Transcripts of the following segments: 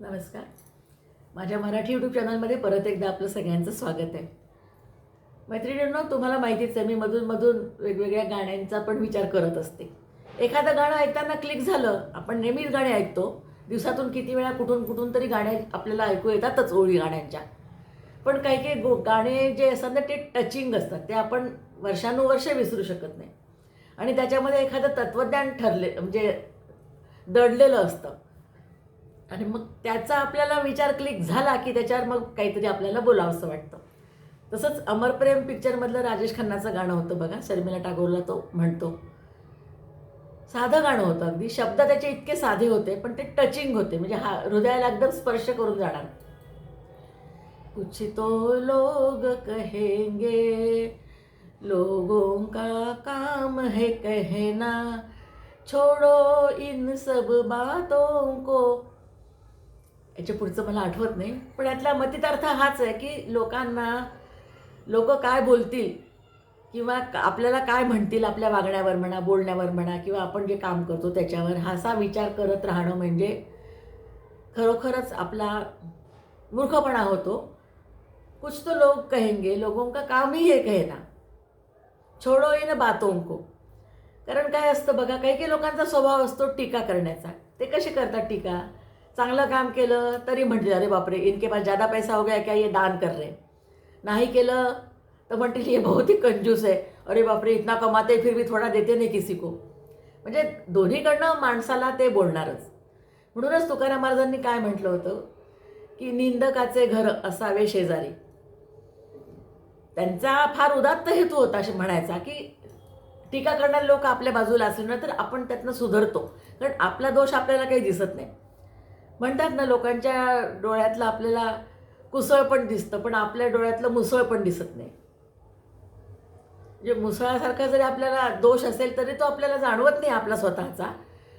नमस्कार. माझ्या मराठी यूट्यूब चॅनलमध्ये परत एकदा आपलं सगळ्यांचं स्वागत आहे. मैत्रिणींनो, तुम्हाला माहितीच आहे मी मधून वेगवेगळ्या गाण्यांचा पण विचार करत असते. एखादं गाणं ऐकताना क्लिक झालं, आपण नेहमीच गाणे ऐकतो. दिवसातून किती वेळा कुठून तरी गाणे आपल्याला ऐकू येतातच ओळी गाण्यांच्या. पण काही गाणे जे असतात ना ते टचिंग असतात, ते आपण वर्षानुवर्ष विसरू शकत नाही. आणि त्याच्यामध्ये एखादं तत्त्वज्ञान म्हणजे दडलेलं असतं. आणि मग त्याचा आपल्याला विचार क्लिक झाला की त्याच्यावर मग काहीतरी आपल्याला बोलावंसं वाटतं. तसंच अमर प्रेम पिक्चरमधलं राजेश खन्नाचं गाणं होतं बघा, शर्मिला टागोरला तो म्हणतो. साधं गाणं होतं अगदी, शब्द त्याचे इतके साधे होते पण ते टचिंग होते, म्हणजे हृदयाला एकदम स्पर्श करून जाणार. कुछ तो लोग कहेंगे, लोगों का काम है कहना, छोड़ो इन सब बातों को. याच्या पुढचं मला आठवत नाही, पण यातला मतितार्थ हाच आहे की लोक काय बोलतील किंवा आपल्याला काय म्हणतील आपल्या वागण्यावर म्हणा, बोलण्यावर म्हणा, किंवा आपण जे काम करतो त्याच्यावर हाचा विचार करत राहणं म्हणजे खरोखरच आपला मूर्खपणा होतो. कुछ तो लोग कहेंगे, लोगों का काम ही है कहना, छोड़ो इन बातों को. कारण काय असतं बघा, काही लोकांचा स्वभाव असतो टीका करण्याचा. ते कसे करतात टीका? चांगलं काम केलं तरी म्हणतील अरे बापरे, इनके पास ज़्यादा पैसा हो गया क्या, ये दान कर रहे. नाही केलं तर म्हणतील ये बहुत ही कंजूस है, अरे बापरे इतना कमाते फिर भी थोडा देते नाही किसी को. म्हणजे दोन्हीकडनं माणसाला ते बोलणारच. म्हणूनच तुकाराम महाराजांनी काय म्हटलं होतं की निंदकाचे घर असावे शेजारी. त्यांचा फार उदात्त हेतू होता असे म्हणायचा की टीका करणारे लोक आपल्या बाजूला असले ना तर आपण त्यातनं सुधारतो, कारण आपला दोष आपल्याला काही दिसत नाही. म्हणतात ना, लोकांच्या डोळ्यातलं आपल्याला कुसळ पण दिसतं पण आपल्या डोळ्यातलं मुसळ पण दिसत नाही. म्हणजे मुसळासारखा जरी आपल्याला दोष असेल तरी तो आपल्याला जाणवत नाही आपला स्वतःचा,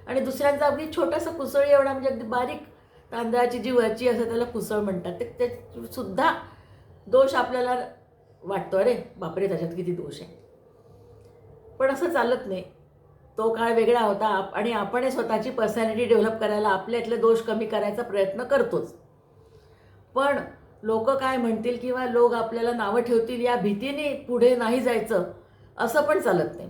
आणि दुसऱ्यांचा अगदी छोटासा कुसळी एवढा, म्हणजे अगदी बारीक तांदळाची जी वरची असते त्याला कुसळ म्हणतात, ते सुद्धा दोष आपल्याला वाटतो, अरे बापरे त्याच्यात किती दोष आहे. पण असं चालत नाही. तो काळ वेगळा होता आणि आपण स्वतःची पर्सनॅलिटी डेव्हलप करायला आपल्यातले दोष कमी करायचा प्रयत्न करतोच. पण लोक काय म्हणतील किंवा लोक आपल्याला नावं ठेवतील या भीतीने पुढे नाही जायचं असं पण चालत नाही.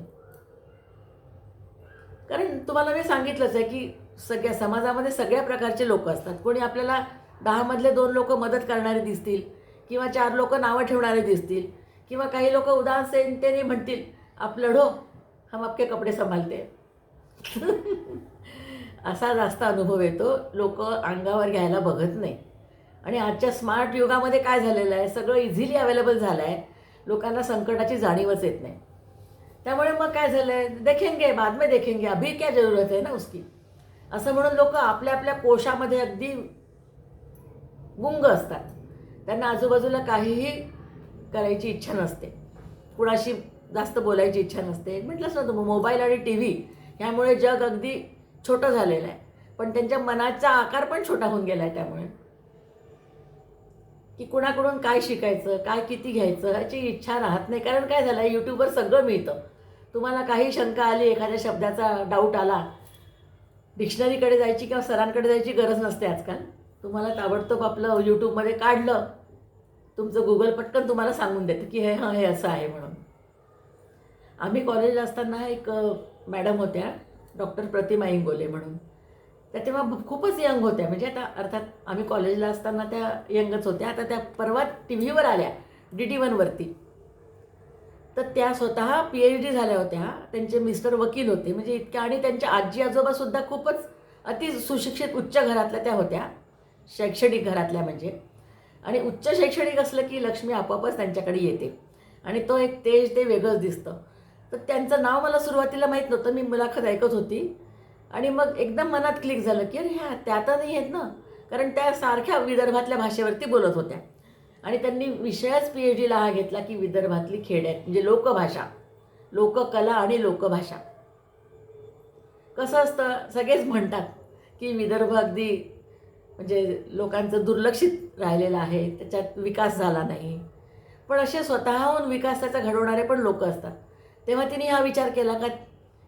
कारण तुम्हाला मी सांगितलंच आहे की सगळ्या समाजामध्ये सगळ्या प्रकारचे लोक असतात. कोणी आपल्याला 10 मधले 2 लोक मदत करणारे दिसतील, किंवा 4 लोक नावं ठेवणारे दिसतील, किंवा काही लोक उदासीनतेने म्हणतील आप लढो हम आपके कपडे संभालते. असा जास्त अनुभव येतो. लोक अंगावर घ्यायला बघत नाही. आणि आजच्या स्मार्ट युगामध्ये काय झालेलं आहे, सगळं इझिली अवेलेबल झालं आहे, लोकांना संकटाची जाणीवच येत नाही. त्यामुळे मग काय झालं आहे, देखेंगे बाद में देखेंगे, अभी क्या जरूरत है ना उसकी, असं म्हणून लोक आपल्या आपल्या कोशामध्ये अगदी गुंग असतात. त्यांना आजूबाजूला काहीही करायची इच्छा नसते, कुणाशी जास्त बोलायची इच्छा नसते. म्हटलंच ना तुम्ही, मोबाईल आणि टी व्ही ह्यामुळे जग अगदी छोटं झालेलं आहे, पण त्यांच्या मनाचा आकार पण छोटा होऊन गेला आहे. त्यामुळे की कुणाकडून काय शिकायचं, काय किती घ्यायचं याची इच्छा राहत नाही. कारण काय झालं आहे, यूट्यूबवर सगळं मिळतं. तुम्हाला काही शंका आली, एखाद्या शब्दाचा डाऊट आला, डिक्शनरीकडे जायची किंवा सरांकडे जायची गरज नसते आजकाल. तुम्हाला ताबडतोब आपलं यूट्यूबमध्ये काढलं, तुमचं गुगल पटकन तुम्हाला सांगून देतं की हे असं आहे म्हणून. आम्ही कॉलेजला असताना एक मॅडम होत्या, डॉक्टर प्रतिमा इंगोले म्हणून. त्या तेव्हा खूपच यंग होत्या, म्हणजे आता अर्थात आम्ही कॉलेजला असताना त्या यंगच होत्या. आता त्या परवा टी व्हीवर आल्या DD1वरती. तर त्या स्वतः PhD झाल्या होत्या, त्यांचे मिस्टर वकील होते, म्हणजे इतक्या, आणि त्यांच्या आजी आजोबासुद्धा खूपच अति सुशिक्षित उच्च घरातल्या त्या होत्या, शैक्षणिक घरातल्या म्हणजे. आणि उच्च शैक्षणिक असलं की लक्ष्मी आपोआपच त्यांच्याकडे येते आणि तो एक तेज ते वेगळंच दिसतं. तर त्यांचं नाव मला सुरुवातीला माहीत नव्हतं, मी मुलाखत ऐकत होती आणि मग एकदम मनात क्लिक झालं की अरे ह्या त्या तर नाही आहेत ना, कारण त्या सारख्या विदर्भातल्या भाषेवरती बोलत होत्या. आणि त्यांनी विषयच PhDला हा घेतला की विदर्भातली खेड्यात म्हणजे लोकभाषा, लोककला आणि लोकभाषा. कसं असतं, सगळेच म्हणतात की विदर्भ अगदी म्हणजे लोकांचं दुर्लक्षित राहिलेलं आहे, त्याच्यात विकास झाला नाही. पण असे स्वतःहून विकासाचा घडवणारे पण लोक असतात. तेव्हा तिने हा विचार केला का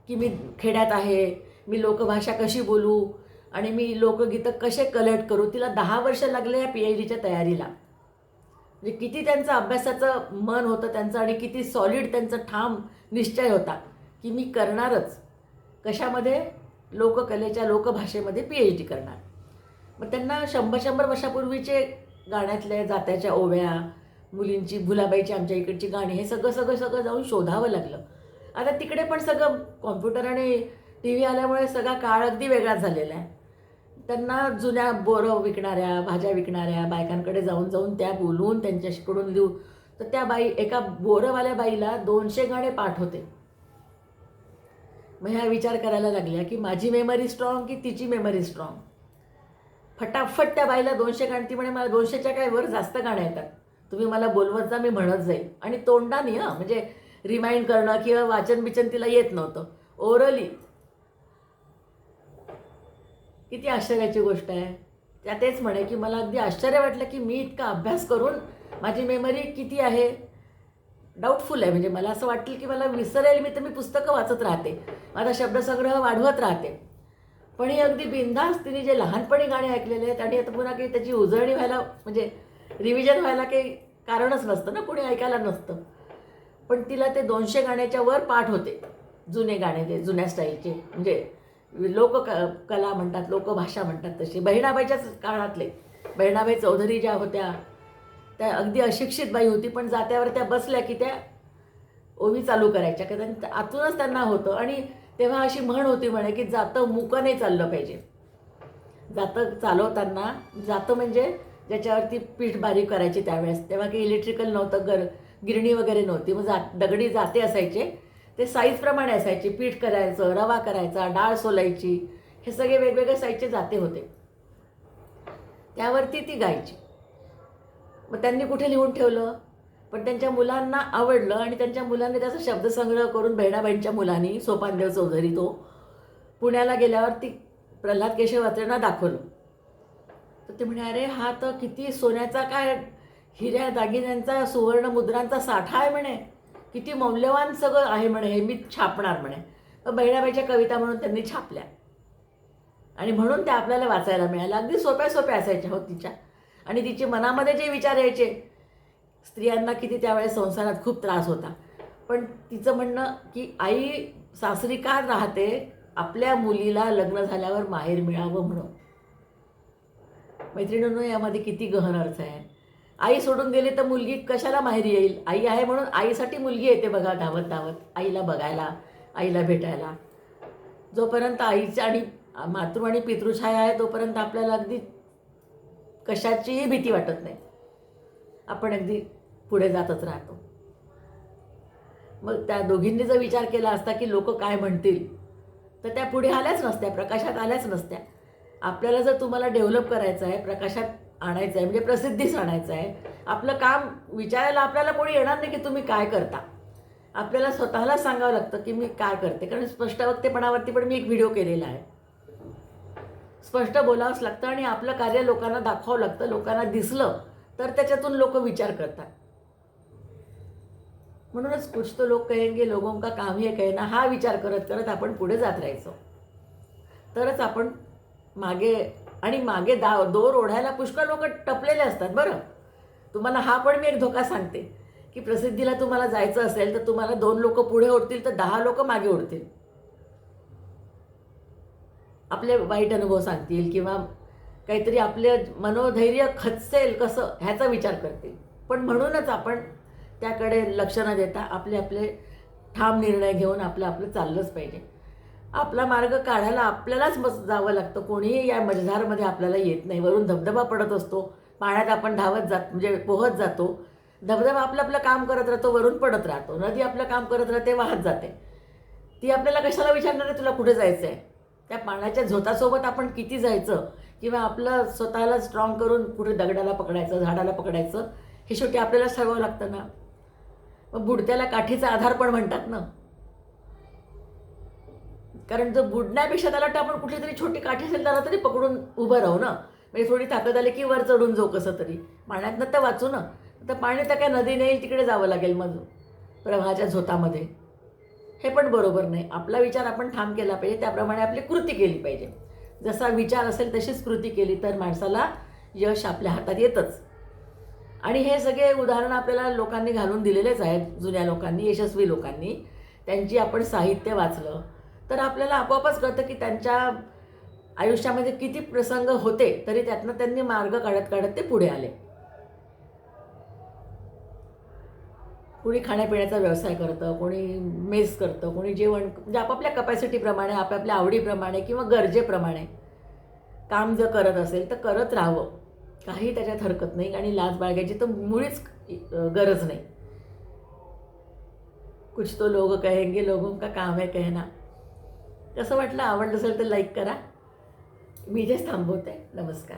की मी खेड्यात आहे, मी लोकभाषा कशी बोलू, आणि मी लोकगीतं कसे कलेक्ट करू. तिला 10 वर्ष लागले या PhDच्या तयारीला. म्हणजे किती त्यांचं अभ्यासाचं मन होतं त्यांचं आणि किती सॉलिड त्यांचा ठाम निश्चय होता की मी करणारच. कशामध्ये? लोककलेच्या लोकभाषेमध्ये PhD करणार. मग त्यांना 100 वर्षापूर्वीचे गाण्यातल्या जात्याच्या ओव्या, मुलींची, भुलाबाईची आमच्या इकडची गाणी, हे सगळं जाऊन शोधावं लागलं. आता तिकडे पण सगळं कॉम्प्युटर आणि TV आल्यामुळे सगळा काळ अगदी वेगळाच झालेला आहे. त्यांना जुन्या बोरं विकणाऱ्या, भाज्या विकणाऱ्या बायकांकडे जाऊन त्या बोलून त्यांच्याकडून लिहू. तर त्या बाई, एका बोरवाल्या बाईला 200 गाणे पाठ होते. मग ह्या विचार करायला लागल्या की माझी मेमरी स्ट्रॉंग की तिची मेमरी स्ट्रॉंग. फटाफट त्या बाईला 200 गाणी, ती म्हणे मला 200च्या काय वर जास्त गाणं येतात, तुम्ही मला बोलवत जा, मी म्हणत जाईल. आणि तोंडाने, म्हणजे रिमाइंड करणं किंवा वाचन बिचन तिला येत नव्हतं, ओरली. किती आश्चर्याची गोष्ट आहे. त्या तेच म्हणे की मला अगदी आश्चर्य वाटलं की मी इतका अभ्यास करून माझी मेमरी किती आहे, डाऊटफुल आहे. म्हणजे मला असं वाटेल की मला विसरेल मी, तर मी पुस्तकं वाचत राहते, माझा शब्दसंग्रह वाढवत राहते. पण ही अगदी बिनधास्त तिने जे लहानपणी गाणे ऐकलेले आहेत आणि आता पुन्हा काही त्याची उजळणी व्हायला, म्हणजे रिव्हिजन व्हायला काही कारणच नसतं ना, कोणी ऐकायला नसतं. पण तिला ते 200 गाण्याच्या वर पाठ होते. जुने गाणे, ते जुन्या स्टाईलचे, म्हणजे कला म्हणतात, लोकभाषा म्हणतात तशी. बहिणाबाईच्याच काळातले. बहिणाबाई चौधरी ज्या होत्या त्या अगदी अशिक्षित बाई होती, पण जात्यावर त्या बसल्या की त्या ओवी चालू करायच्या, कारण आतूनच त्यांना होतं. आणि तेव्हा अशी म्हण होती म्हणे की जातं मुकं नाही चाललं पाहिजे. जातं चालवताना, जातं म्हणजे ज्याच्यावरती पीठ बारीक करायची त्यावेळेस, तेव्हा काही इलेक्ट्रिकल नव्हतं, गिरणी वगैरे नव्हती. मग दगडी जाते असायचे, ते साईजप्रमाणे असायचे. पीठ करायचं, रवा करायचा, डाळ सोलायची, हे सगळे वेगवेगळे साईजचे जाते होते. त्यावरती ती गायची. मग त्यांनी कुठे लिहून ठेवलं, पण त्यांच्या मुलांना आवडलं आणि त्यांच्या मुलांनी त्याचा शब्दसंग्रह करून, बहिणाबाईंच्या मुलांनी, सोपानदेव चौधरी, तो पुण्याला गेल्यावर ती प्रल्हाद केशव अत्रेंना दाखवलं. तर ते म्हणे अरे हा तर किती सोन्याचा, काय हिऱ्या दागिन्यांचा, सुवर्ण मुद्रांचा साठा आहे म्हणे, किती मौल्यवान सगळं आहे म्हणे, हे मी छापणार म्हणे. मग बहिणाबाईच्या कविता म्हणून त्यांनी छापल्या आणि म्हणून त्या आपल्याला वाचायला मिळाल्या. अगदी सोप्या असायच्या हो तिच्या. आणि तिचे मनामध्ये जे विचार यायचे, स्त्रियांना किती त्यावेळेस संसारात खूप त्रास होता, पण तिचं म्हणणं की आई सासरी का राहते, आपल्या मुलीला लग्न झाल्यावर माहेर मिळावं म्हणून. मैत्रिणींनो, यामध्ये किती गहन अर्थ आहे. आई सोडून गेली तर मुलगी कशाला माहेरी येईल. आई आहे म्हणून आईसाठी मुलगी येते बघा, धावत धावत आईला बघायला, आईला भेटायला. जोपर्यंत आईची आणि मातृ आणि पितृछाया आहे तोपर्यंत आपल्याला अगदी कशाचीही भीती वाटत नाही, आपण अगदी पुढे जातच राहतो. मग त्या दोघींनी जर विचार केला असता की लोक काय म्हणतील, तर त्या पुढे आल्याच नसत्या, प्रकाशात आल्याच नसत्या. आपल्याला जर तुम्हाला डेव्हलप करायचं आहे, प्रकाशात आणायचं आहे, म्हणजे प्रसिद्धीस आणायचं आहे, आपलं काम विचारायला आपल्याला कोणी येणार नाही की तुम्ही काय करता. आपल्याला स्वतःला सांगावं लागतं की मी काय करते. कारण स्पष्ट वक्तेपणावरती पण मी एक व्हिडिओ केलेला आहे. स्पष्ट बोलावंच लागतं आणि आपलं कार्य लोकांना दाखवावं लागतं. लोकांना दिसलं तर त्याच्यातून लोक विचार करतात. म्हणूनच कुछ तो लोग कहेंगे, लोगों का काम हे कहना, हा विचार करत करत आपण पुढे जात राहायचो. तरच आपण मागे दोर ओढायला पुष्कळ लोक टपलेले असतात बरं. तुम्हाला हा पण मी एक धोका सांगते की प्रसिद्धीला तुम्हाला जायचं असेल तर तुम्हाला 2 लोक पुढे ओढतील तर 10 लोक मागे ओढतील. आपले वाईट अनुभव सांगतील किंवा काहीतरी आपले मनोधैर्य खचसेल कसं, ह्याचा विचार करतील. पण म्हणूनच आपण त्याकडे लक्ष न देता आपले ठाम निर्णय घेऊन आपलं चाललंच पाहिजे. आपला मार्ग काढायला आपल्यालाच जावं लागतं. कोणीही या मझधारमध्ये आपल्याला येत नाही. वरून धबधबा पडत असतो, पाण्यात आपण म्हणजे पोहत जातो. धबधबा आपलं काम करत राहतो, वरून पडत राहतो. नदी आपलं काम करत राहते, वाहत जाते. ती आपल्याला कशाला विचारणार आहे तुला कुठे जायचं आहे. त्या पाण्याच्या झोतासोबत आपण किती जायचं किंवा आपलं स्वतःला स्ट्रॉंग करून कुठे दगडाला पकडायचं, झाडाला पकडायचं, हे शेवटी आपल्यालाच ठरवावं लागतं ना. मग बुडत्याला काठीचा आधार पण म्हणतात ना. कारण जर बुडण्यापेक्षा त्याला वाटतं आपण कुठली तरी छोटी काठी असेल त्याला तरी पकडून उभं राहू ना. म्हणजे थोडी ताकद आली की वर चढून जाऊ कसं तरी. पाण्यातनं तर वाचू ना. तर पाणी तर काय नदी नाही, तिकडे जावं लागेल मग प्रवाहाच्या झोतामध्ये. हे पण बरोबर नाही. आपला विचार आपण ठाम केला पाहिजे, त्याप्रमाणे आपली कृती केली पाहिजे. जसा विचार असेल तशीच कृती केली तर माणसाला यश आपल्या हातात येतंच. आणि हे सगळे उदाहरणं आपल्याला लोकांनी घालून दिलेलेच आहेत, जुन्या लोकांनी, यशस्वी लोकांनी. त्यांची आपण साहित्य वाचलं तर आपल्याला आपोआपच कळतं की त्यांच्या आयुष्यामध्ये किती प्रसंग होते, तरी त्यातनं त्यांनी मार्ग काढत काढत ते पुढे आले. कोणी खाण्यापिण्याचा व्यवसाय करतं, कोणी मेस करतं, कोणी जेवण, म्हणजे आपापल्या कपॅसिटीप्रमाणे, आपापल्या आवडीप्रमाणे किंवा गरजेप्रमाणे काम जर करत असेल तर करत राहावं. काही त्याच्यात हरकत नाही आणि लाज बाळगायची तर मुळीच गरज नाही. कुछ तो लोग कहेंगे, लोगों का काम है कहना. कसं वाटलं? आवडलं असेल तर लाईक करा. मी इथेच थांबवते. नमस्कार.